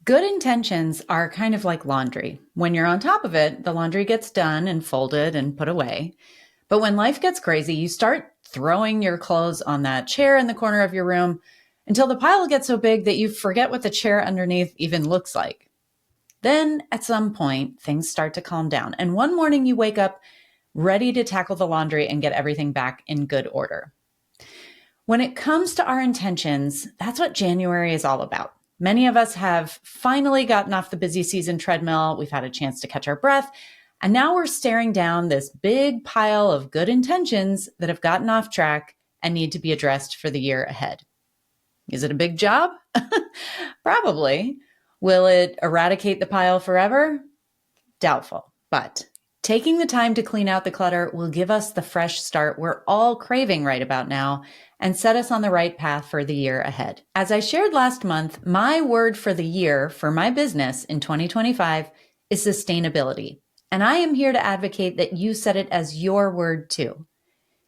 Good intentions are kind of like laundry. When you're on top of it, the laundry gets done and folded and put away. But when life gets crazy, you start throwing your clothes on that chair in the corner of your room until the pile gets so big that you forget what the chair underneath even looks like. Then at some point, things start to calm down. And one morning you wake up ready to tackle the laundry and get everything back in good order. When it comes to our intentions, that's what January is all about. Many of us have finally gotten off the busy season treadmill. We've had a chance to catch our breath. And now we're staring down this big pile of good intentions that have gotten off track and need to be addressed for the year ahead. Is it a big job? Probably. Will it eradicate the pile forever? Doubtful. But taking the time to clean out the clutter will give us the fresh start we're all craving right about now and set us on the right path for the year ahead. As I shared last month, my word for the year for my business in 2025 is sustainability. And I am here to advocate that you set it as your word too.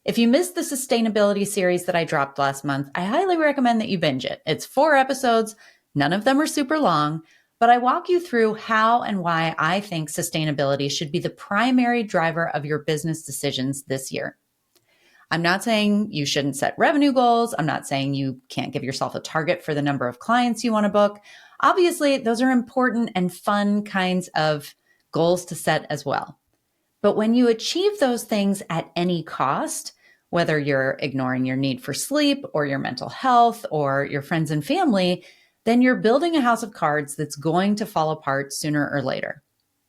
If you missed the sustainability series that I dropped last month, I highly recommend that you binge it. It's 4 episodes. None of them are super long, but I walk you through how and why I think sustainability should be the primary driver of your business decisions this year. I'm not saying you shouldn't set revenue goals. I'm not saying you can't give yourself a target for the number of clients you want to book. Obviously, those are important and fun kinds of goals to set as well. But when you achieve those things at any cost, whether you're ignoring your need for sleep or your mental health or your friends and family, then you're building a house of cards that's going to fall apart sooner or later.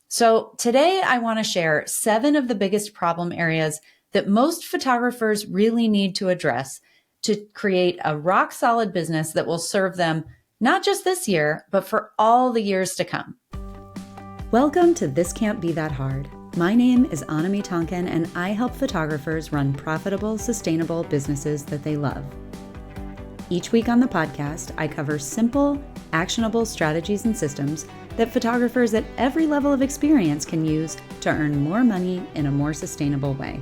So today I want to share 7 of the biggest problem areas that most photographers really need to address to create a rock solid business that will serve them not just this year, but for all the years to come. Welcome to This Can't Be That Hard. My name is Anami Tonkin, and I help photographers run profitable, sustainable businesses that they love. Each week on the podcast, I cover simple, actionable strategies and systems that photographers at every level of experience can use to earn more money in a more sustainable way.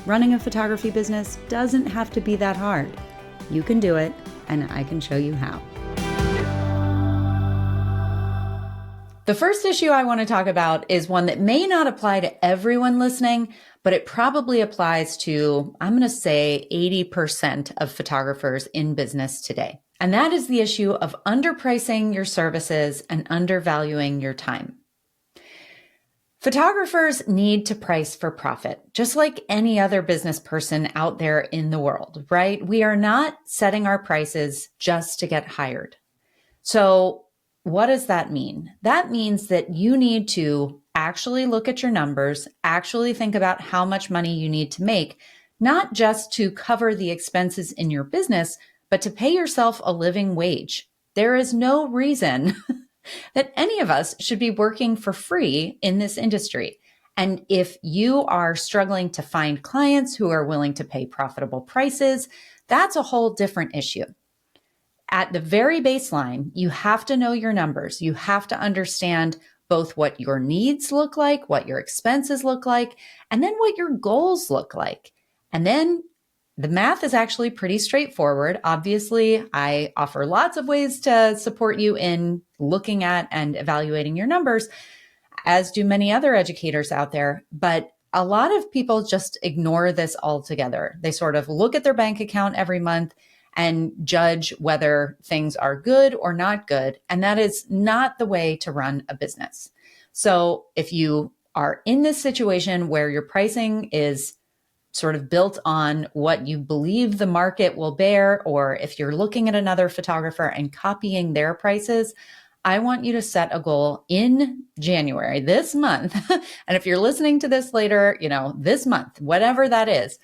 Running a photography business doesn't have to be that hard. You can do it, and I can show you how. The first issue I want to talk about is one that may not apply to everyone listening, but it probably applies to, I'm going to say 80% of photographers in business today. And that is the issue of underpricing your services and undervaluing your time. Photographers need to price for profit, just like any other business person out there in the world, right? We are not setting our prices just to get hired. So what does that mean? That means that you need to actually look at your numbers, actually think about how much money you need to make, not just to cover the expenses in your business, but to pay yourself a living wage. There is no reason that any of us should be working for free in this industry. And if you are struggling to find clients who are willing to pay profitable prices, that's a whole different issue. At the very baseline, you have to know your numbers. You have to understand both what your needs look like, what your expenses look like, and then what your goals look like. And then the math is actually pretty straightforward. Obviously, I offer lots of ways to support you in looking at and evaluating your numbers, as do many other educators out there. But a lot of people just ignore this altogether. They sort of look at their bank account every month and judge whether things are good or not good. And that is not the way to run a business. So if you are in this situation where your pricing is sort of built on what you believe the market will bear, or if you're looking at another photographer and copying their prices, I want you to set a goal in January, this month. And if you're listening to this later, this month, whatever that is,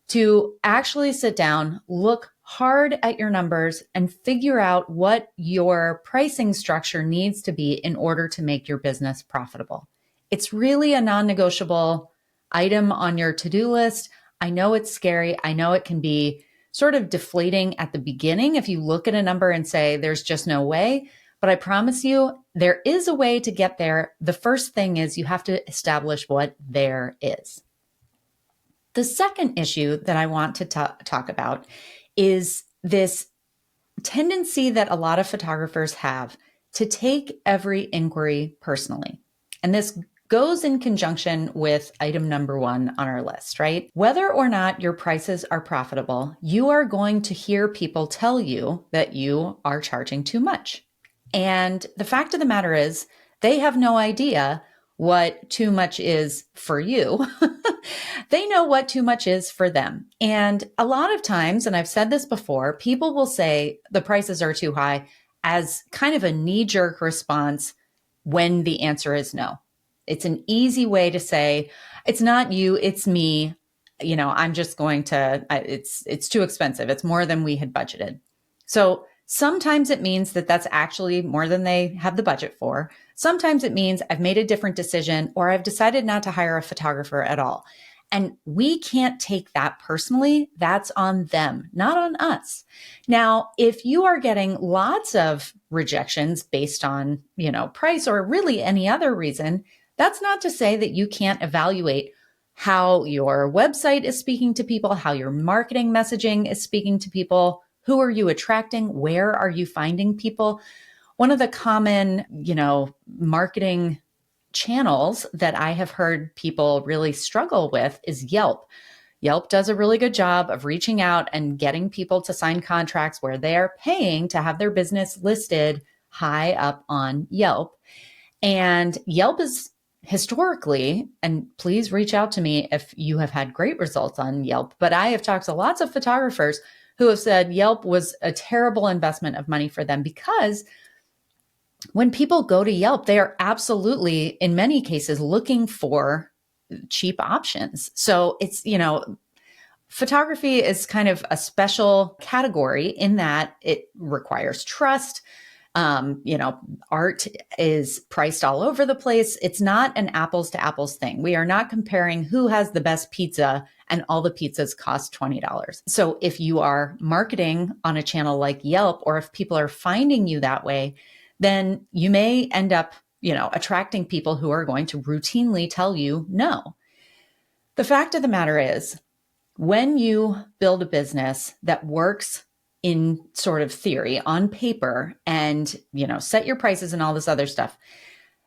to actually sit down, look hard at your numbers and figure out what your pricing structure needs to be in order to make your business profitable. It's really a non-negotiable item on your to-do list. I know it's scary. I know it can be sort of deflating at the beginning if you look at a number and say, there's just no way. But I promise you, there is a way to get there. The first thing is you have to establish what there is. The second issue that I want to talk about is this tendency that a lot of photographers have to take every inquiry personally. And this goes in conjunction with item number 1 on our list, right? Whether or not your prices are profitable, you are going to hear people tell you that you are charging too much. And the fact of the matter is, they have no idea what too much is for you. They know what too much is for them. And a lot of times, and I've said this before, people will say the prices are too high as kind of a knee-jerk response when the answer is no. It's an easy way to say, it's not you, it's me. I'm just going to, it's too expensive. It's more than we had budgeted. So sometimes it means that that's actually more than they have the budget for. Sometimes it means I've made a different decision, or I've decided not to hire a photographer at all. And we can't take that personally. That's on them, not on us. Now, if you are getting lots of rejections based on, price or really any other reason, that's not to say that you can't evaluate how your website is speaking to people, how your marketing messaging is speaking to people. Who are you attracting? Where are you finding people? One of the common, marketing channels that I have heard people really struggle with is Yelp. Yelp does a really good job of reaching out and getting people to sign contracts where they are paying to have their business listed high up on Yelp. And Yelp is historically, and please reach out to me if you have had great results on Yelp, but I have talked to lots of photographers who have said Yelp was a terrible investment of money for them, because when people go to Yelp, they are absolutely, in many cases, looking for cheap options. So it's, photography is kind of a special category in that it requires trust. Art is priced all over the place. It's not an apples to apples thing. We are not comparing who has the best pizza and all the pizzas cost $20. So if you are marketing on a channel like Yelp, or if people are finding you that way, then you may end up, attracting people who are going to routinely tell you no. The fact of the matter is, when you build a business that works in sort of theory on paper and, set your prices and all this other stuff,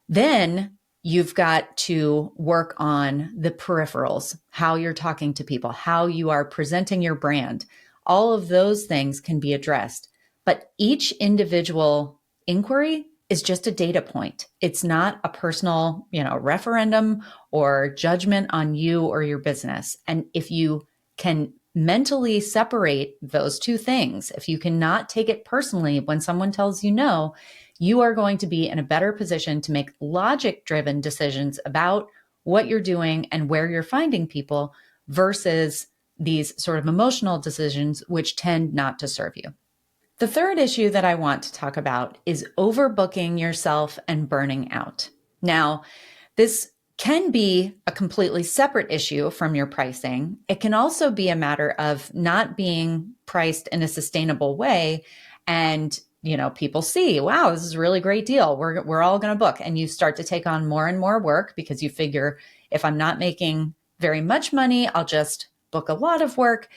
then you've got to work on the peripherals, how you're talking to people, how you are presenting your brand. All of those things can be addressed, but each individual inquiry is just a data point. It's not a personal, referendum or judgment on you or your business. And if you can mentally separate those two things, if you cannot take it personally when someone tells you no, you are going to be in a better position to make logic-driven decisions about what you're doing and where you're finding people versus these sort of emotional decisions, which tend not to serve you. The third issue that I want to talk about is overbooking yourself and burning out. Now, this can be a completely separate issue from your pricing. It can also be a matter of not being priced in a sustainable way. And, people see, wow, this is a really great deal. We're all going to book. And you start to take on more and more work because you figure, if I'm not making very much money, I'll just book a lot of work.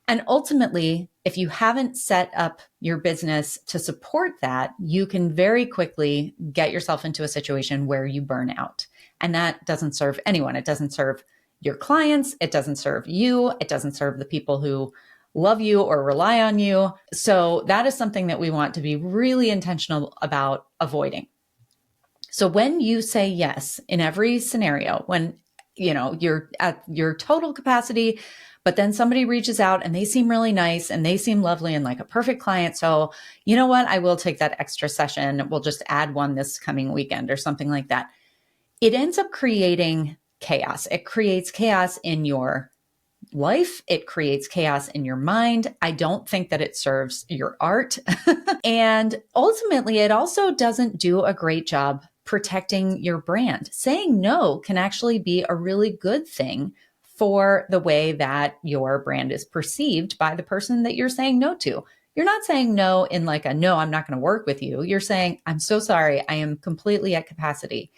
And ultimately, if you haven't set up your business to support that, you can very quickly get yourself into a situation where you burn out. And that doesn't serve anyone. It doesn't serve your clients. It doesn't serve you. It doesn't serve the people who love you or rely on you. So that is something that we want to be really intentional about avoiding. So when you say yes in every scenario, when you're at your total capacity, but then somebody reaches out and they seem really nice and they seem lovely and like a perfect client. So you know what? I will take that extra session. We'll just add one this coming weekend or something like that. It ends up creating chaos. It creates chaos in your life. It creates chaos in your mind. I don't think that it serves your art. And ultimately, it also doesn't do a great job protecting your brand. Saying no can actually be a really good thing for the way that your brand is perceived by the person that you're saying no to. You're not saying no in like a, no, I'm not going to work with you. You're saying, I'm so sorry. I am completely at capacity.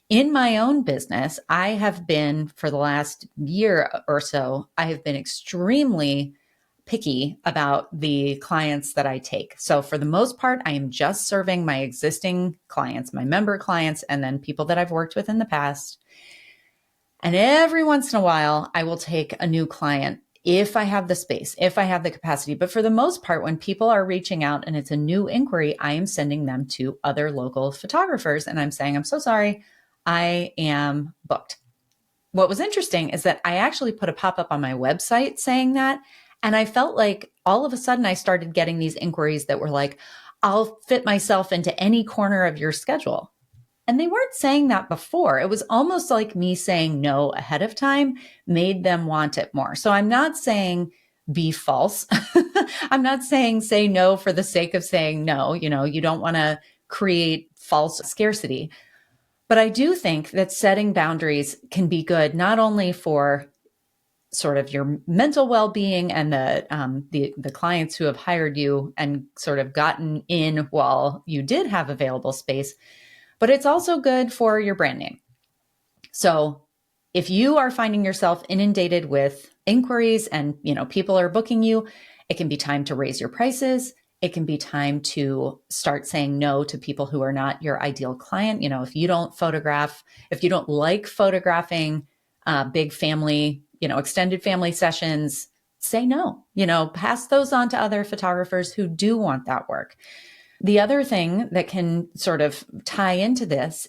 In my own business, I have been, for the last year or so, I have been extremely picky about the clients that I take. So for the most part, I am just serving my existing clients, my member clients, and then people that I've worked with in the past. And every once in a while, I will take a new client if I have the space, if I have the capacity. But for the most part, when people are reaching out and it's a new inquiry, I am sending them to other local photographers. And I'm saying, I'm so sorry, I am booked. What was interesting is that I actually put a pop-up on my website saying that. And I felt like all of a sudden I started getting these inquiries that were like, I'll fit myself into any corner of your schedule. And they weren't saying that before. It was almost like me saying no ahead of time made them want it more. So I'm not saying be false. I'm not saying say no for the sake of saying no. You don't want to create false scarcity. But I do think that setting boundaries can be good, not only for sort of your mental well-being and the clients who have hired you and sort of gotten in while you did have available space, but it's also good for your brand name. So if you are finding yourself inundated with inquiries and, people are booking you, it can be time to raise your prices. It can be time to start saying no to people who are not your ideal client. If you don't like photographing big family, extended family sessions, say no, pass those on to other photographers who do want that work. The other thing that can sort of tie into this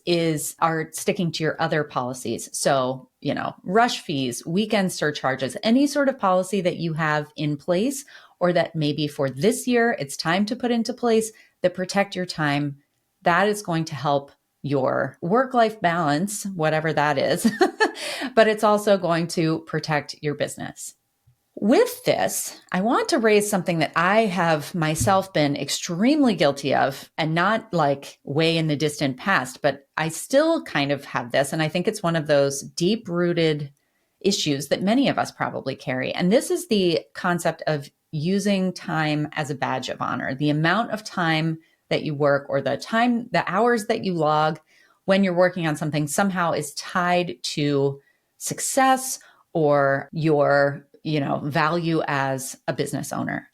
are sticking to your other policies. So, rush fees, weekend surcharges, any sort of policy that you have in place, or that maybe for this year, it's time to put into place that protect your time. That is going to help your work-life balance, whatever that is, but it's also going to protect your business. With this, I want to raise something that I have myself been extremely guilty of, and not like way in the distant past, but I still kind of have this. And I think it's one of those deep-rooted issues that many of us probably carry. And this is the concept of using time as a badge of honor. The amount of time that you work, or the hours that you log when you're working on something, somehow is tied to success or your value as a business owner.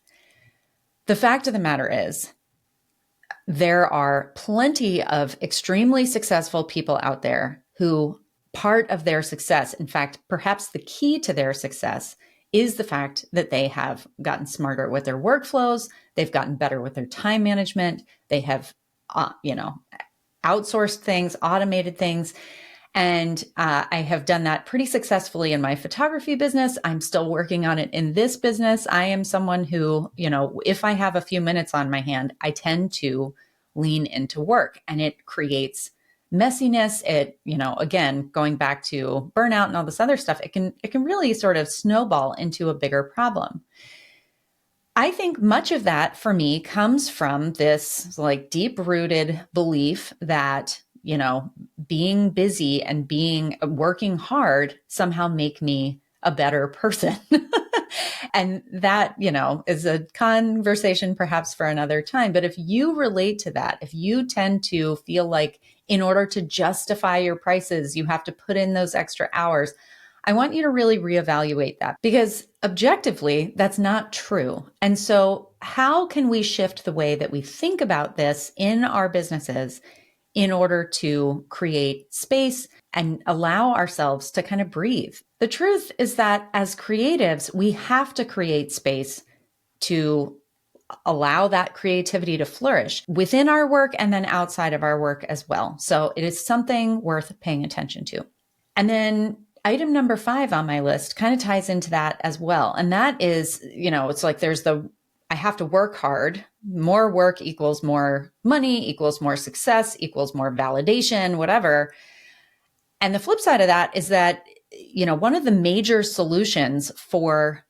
The fact of the matter is, there are plenty of extremely successful people out there who part of their success, in fact, perhaps the key to their success, is the fact that they have gotten smarter with their workflows. They've gotten better with their time management. They have, outsourced things, automated things. And I have done that pretty successfully in my photography business. I'm still working on it in this business. I am someone who, if I have a few minutes on my hand, I tend to lean into work, and it creates messiness. It, again, going back to burnout and all this other stuff, it can really sort of snowball into a bigger problem. I think much of that for me comes from this like deep-rooted belief that being busy and working hard somehow make me a better person. And that, is a conversation perhaps for another time. But if you relate to that, if you tend to feel like in order to justify your prices, you have to put in those extra hours, I want you to really reevaluate that, because objectively, that's not true. And so how can we shift the way that we think about this in our businesses in order to create space and allow ourselves to kind of breathe? The truth is that as creatives, we have to create space to allow that creativity to flourish within our work and then outside of our work as well. So it is something worth paying attention to. And then item number 5 on my list kind of ties into that as well. And that is, it's like I have to work hard. More work equals more money, equals more success, equals more validation, whatever. And the flip side of that is that, one of the major solutions for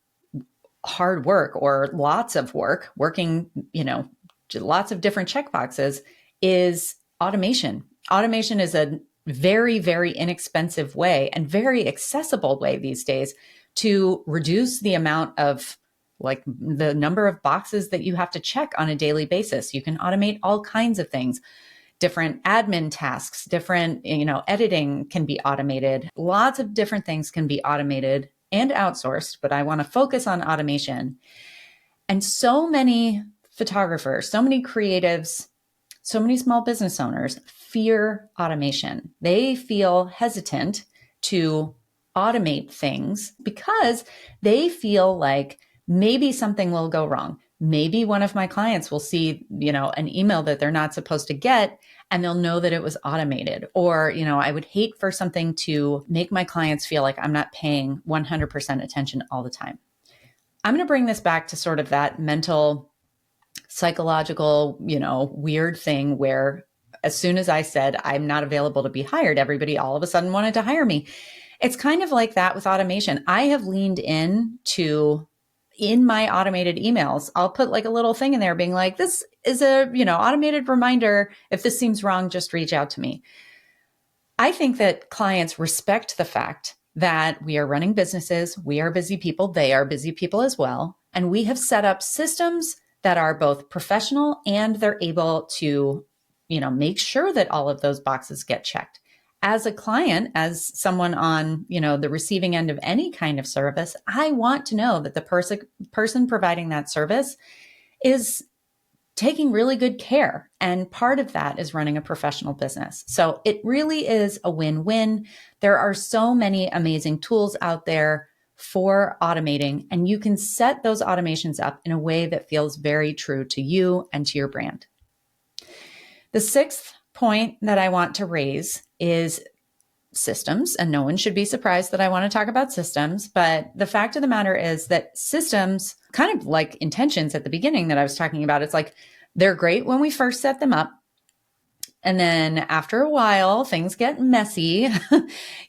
hard work or lots of work, working, lots of different checkboxes, is automation. Automation is a very, very inexpensive way and very accessible way these days to reduce the amount of the number of boxes that you have to check on a daily basis. You can automate all kinds of things. Different admin tasks, different, editing can be automated. Lots of different things can be automated and outsourced, but I want to focus on automation. And so many photographers, so many creatives, so many small business owners fear automation. They feel hesitant to automate things because they feel like maybe something will go wrong. Maybe one of my clients will see, an email that they're not supposed to get, and they'll know that it was automated. Or, I would hate for something to make my clients feel like I'm not paying 100% attention all the time. I'm going to bring this back to sort of that mental, psychological, weird thing where as soon as I said I'm not available to be hired, everybody all of a sudden wanted to hire me. It's kind of like that with automation. I have leaned in my automated emails, I'll put like a little thing in there being like, this is a, automated reminder. If this seems wrong, just reach out to me. I think that clients respect the fact that we are running businesses. We are busy people. They are busy people as well. And we have set up systems that are both professional and they're able to, make sure that all of those boxes get checked. As a client, as someone on, the receiving end of any kind of service, I want to know that the person providing that service is taking really good care. And part of that is running a professional business. So it really is a win-win. There are so many amazing tools out there for automating, and you can set those automations up in a way that feels very true to you and to your brand. The sixth point that I want to raise is systems, and no one should be surprised that I want to talk about systems, but the fact of the matter is that systems, kind of like intentions at the beginning that I was talking about, it's like they're great when we first set them up. And then after a while, things get messy.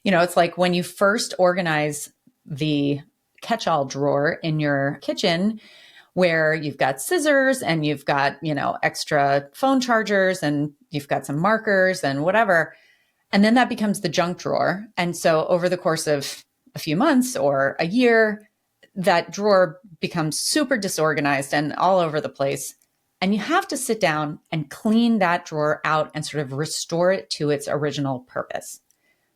It's like when you first organize the catch-all drawer in your kitchen, where you've got scissors and you've got, extra phone chargers and you've got some markers and whatever. And then that becomes the junk drawer. And so over the course of a few months or a year, that drawer becomes super disorganized and all over the place. And you have to sit down and clean that drawer out and sort of restore it to its original purpose.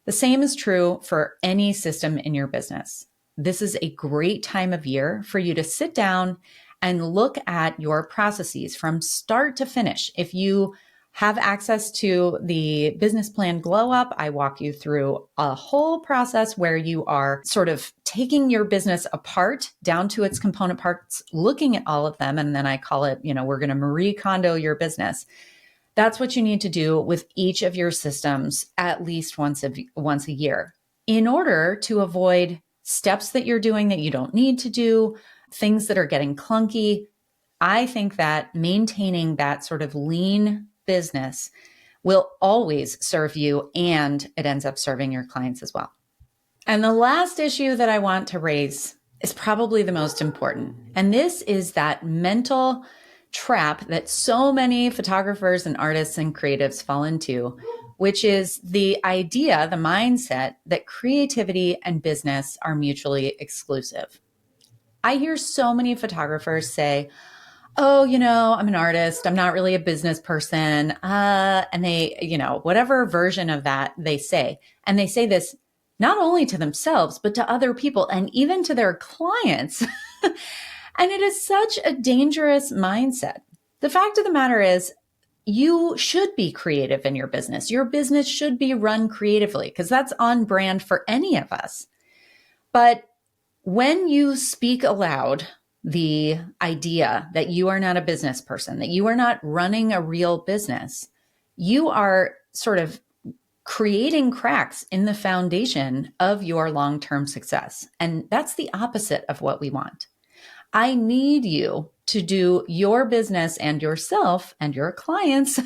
The same is true for any system in your business. This is a great time of year for you to sit down and look at your processes from start to finish. If you have access to the business plan glow up, I walk you through a whole process where you are sort of taking your business apart down to its component parts, looking at all of them. And then I call it, we're going to Marie Kondo your business. That's what you need to do with each of your systems at least once a year in order to avoid steps that you're doing that you don't need to do, things that are getting clunky. I think that maintaining that sort of lean business will always serve you, and it ends up serving your clients as well. And the last issue that I want to raise is probably the most important. And this is that mental trap that so many photographers and artists and creatives fall into, which is the idea, the mindset that creativity and business are mutually exclusive. I hear so many photographers say, oh, I'm an artist. I'm not really a business person. And they, whatever version of that they say. And they say this not only to themselves, but to other people and even to their clients. And it is such a dangerous mindset. The fact of the matter is, you should be creative in your business. Your business should be run creatively because that's on brand for any of us. But when you speak aloud the idea that you are not a business person, that you are not running a real business, you are sort of creating cracks in the foundation of your long-term success. And that's the opposite of what we want. I need you to do your business and yourself and your clients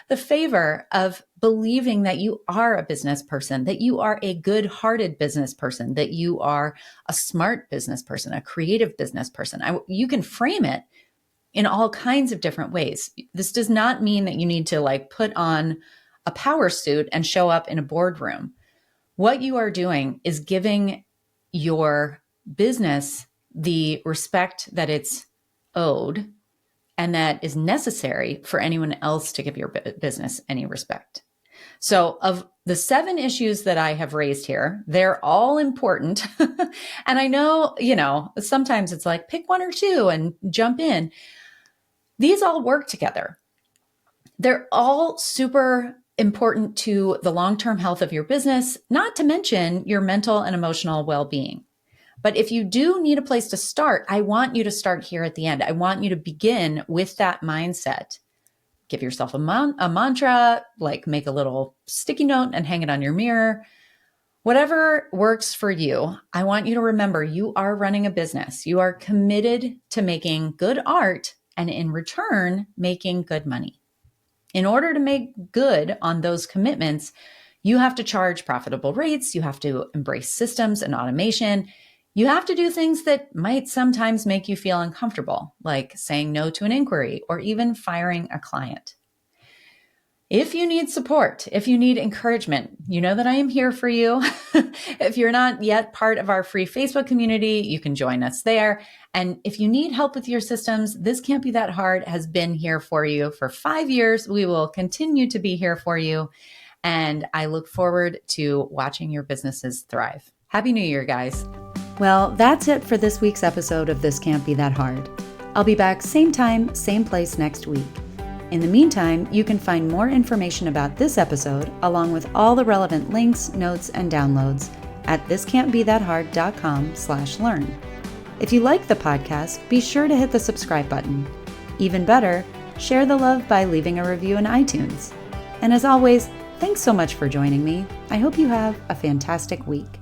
the favor of believing that you are a business person, that you are a good-hearted business person, that you are a smart business person, a creative business person. You can frame it in all kinds of different ways. This does not mean that you need to put on a power suit and show up in a boardroom. What you are doing is giving your business the respect that it's owed and that is necessary for anyone else to give your business any respect. So of the 7 issues that I have raised here, they're all important. And I know, sometimes it's like pick 1 or 2 and jump in. These all work together. They're all super important to the long-term health of your business, not to mention your mental and emotional well-being. But if you do need a place to start, I want you to start here at the end. I want you to begin with that mindset. Give yourself a mantra, like make a little sticky note and hang it on your mirror. Whatever works for you, I want you to remember you are running a business. You are committed to making good art and in return, making good money. In order to make good on those commitments, you have to charge profitable rates. You have to embrace systems and automation. You have to do things that might sometimes make you feel uncomfortable, like saying no to an inquiry or even firing a client. If you need support, if you need encouragement, you know that I am here for you. If you're not yet part of our free Facebook community, you can join us there. And if you need help with your systems, This Can't Be That Hard has been here for you for 5 years. We will continue to be here for you. And I look forward to watching your businesses thrive. Happy New Year, guys. Well, that's it for this week's episode of This Can't Be That Hard. I'll be back same time, same place next week. In the meantime, you can find more information about this episode, along with all the relevant links, notes, and downloads at thiscan'tbethathard.com/learn. If you like the podcast, be sure to hit the subscribe button. Even better, share the love by leaving a review in iTunes. And as always, thanks so much for joining me. I hope you have a fantastic week.